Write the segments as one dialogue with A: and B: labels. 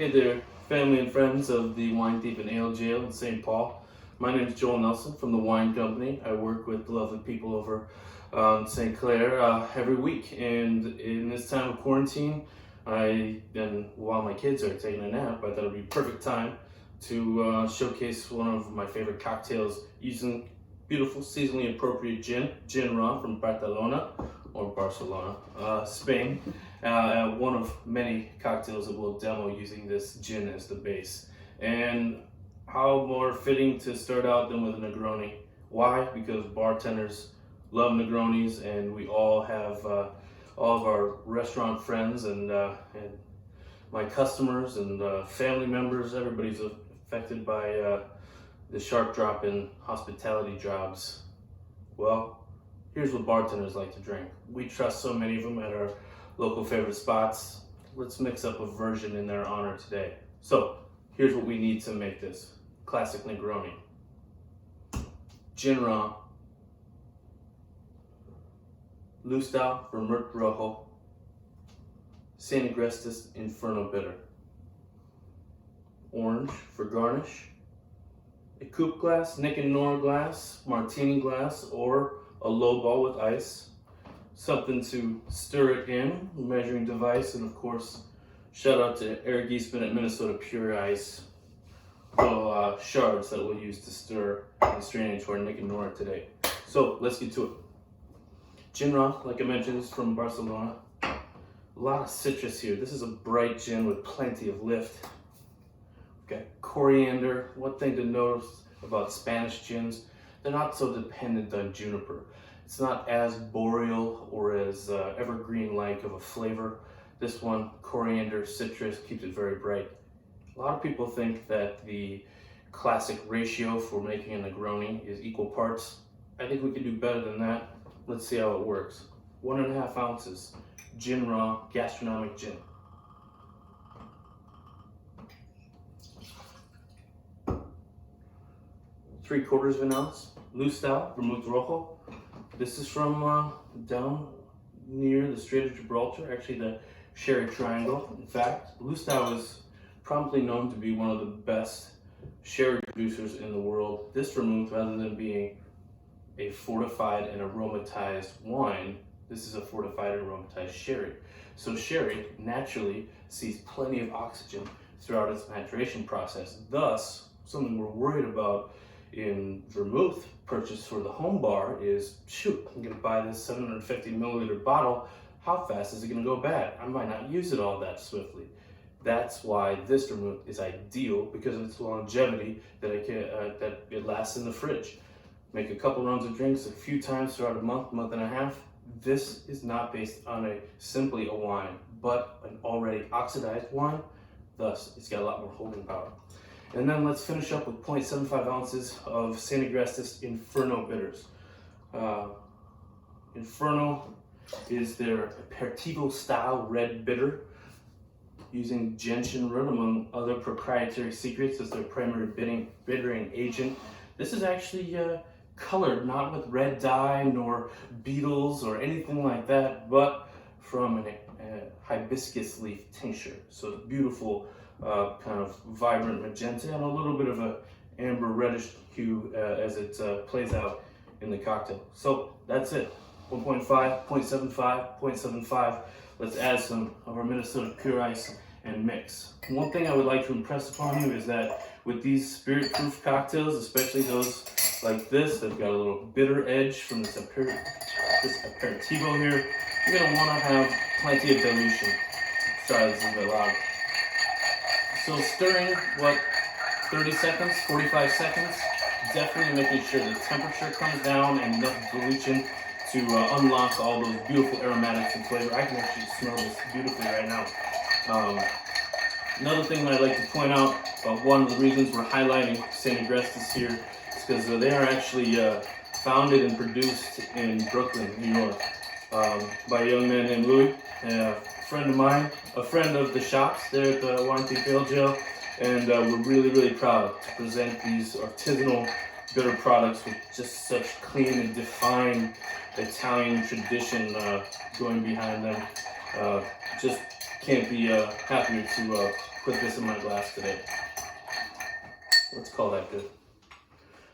A: Hey there, family and friends of the Wine Thief and Ale Jail in St. Paul. My name is Joel Nelson from the Wine Company. I work with the lovely people over St. Clair every week, and in this time of quarantine, while my kids are taking a nap, I thought it would be perfect time to showcase one of my favorite cocktails using beautiful seasonally appropriate gin, Ginraw from Barcelona, Spain. One of many cocktails that we'll demo using this gin as the base. And how more fitting to start out than with a Negroni. Why? Because bartenders love Negronis, and we all have all of our restaurant friends and my customers and family members, everybody's affected by the sharp drop in hospitality jobs. Well, here's what bartenders like to drink. We trust so many of them at our local favorite spots. Let's mix up a version in their honor today. So here's what we need to make this classic Negroni. Ginraw, Lustau Vermut Rojo, Agrestis Inferno Bitter. Orange for garnish. A coupe glass, Nick and Nora glass, martini glass, or a low ball with ice. Something to stir it in, measuring device, and of course, shout out to Eric Eastman at Minnesota Pure Ice. Little shards that we'll use to stir and strain into our Nick and Nora today. So let's get to it. Ginraw, like I mentioned, is from Barcelona. A lot of citrus here. This is a bright gin with plenty of lift. We've got coriander. One thing to notice about Spanish gins, they're not so dependent on juniper. It's not as boreal or as evergreen-like of a flavor. This one, coriander, citrus, keeps it very bright. A lot of people think that the classic ratio for making a Negroni is equal parts. I think we can do better than that. Let's see how it works. 1.5 ounces Ginraw gastronomic gin. Three-quarters of an ounce Lustau Vermut Rojo. This is from down near the Strait of Gibraltar, actually the Sherry Triangle. In fact, Lustau is probably known to be one of the best sherry producers in the world. This vermouth, rather than being a fortified and aromatized wine, this is a fortified and aromatized sherry. So sherry naturally sees plenty of oxygen throughout its maturation process. Thus, something we're worried about in vermouth purchase for the home bar is, shoot, I'm gonna buy this 750 milliliter bottle. How fast is it gonna go bad? I might not use it all that swiftly. That's why this vermouth is ideal, because of its longevity, that it lasts in the fridge. Make a couple runs of drinks a few times throughout a month and a half. This is not based on simply a wine, but an already oxidized wine. Thus, it's got a lot more holding power. And then let's finish up with 0.75 ounces of Agrestis Inferno bitters. Inferno is their aperitivo style red bitter, using gentian root among other proprietary secrets as their primary bittering agent. This is actually colored not with red dye nor beetles or anything like that, but from a hibiscus leaf tincture. So it's beautiful, kind of vibrant magenta and a little bit of a amber reddish hue as it plays out in the cocktail. So that's it. 1.5, 0.75, 0.75. Let's add some of our Minnesota Pure Ice and mix. One thing I would like to impress upon you is that with these spirit-proof cocktails, especially those like this, they've got a little bitter edge from this aperitivo here. You're gonna wanna have plenty of dilution. Sorry, this is a bit loud. So stirring, 30 seconds, 45 seconds, definitely making sure the temperature comes down and enough dilution to unlock all those beautiful aromatics and flavor. I can actually smell this beautifully right now. Another thing that I'd like to point out, one of the reasons we're highlighting St. Agrestis here is because they are actually founded and produced in Brooklyn, New York, by a young man named Louis, a friend of mine, a friend of the shops there at the Wine Thief Ale Jail, and we're really, really proud to present these artisanal bitter products with just such clean and defined Italian tradition going behind them. Just can't be happier to put this in my glass today. Let's call that good.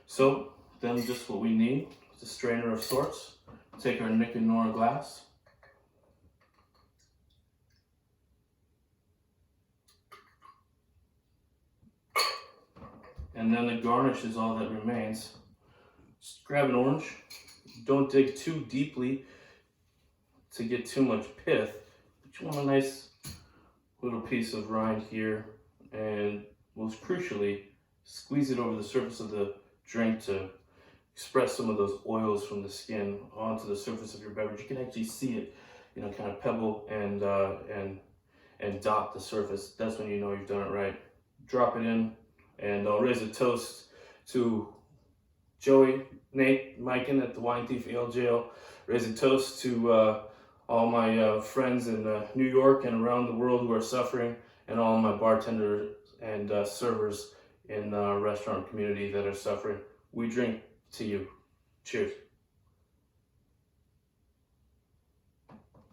A: So then just what we need is a strainer of sorts. Take our Nick and Nora glass. And then the garnish is all that remains. Just grab an orange. Don't dig too deeply to get too much pith, but you want a nice little piece of rind here, and most crucially, squeeze it over the surface of the drink to express some of those oils from the skin onto the surface of your beverage. You can actually see it, you know, kind of pebble and dot the surface. That's when you know you've done it right. Drop it in, and I'll raise a toast to Joey, Nate, Miken at the Wine Thief Ale Jail. Raise a toast to all my friends in New York and around the world who are suffering, and all my bartenders and servers in the restaurant community that are suffering. We drink to you. Cheers.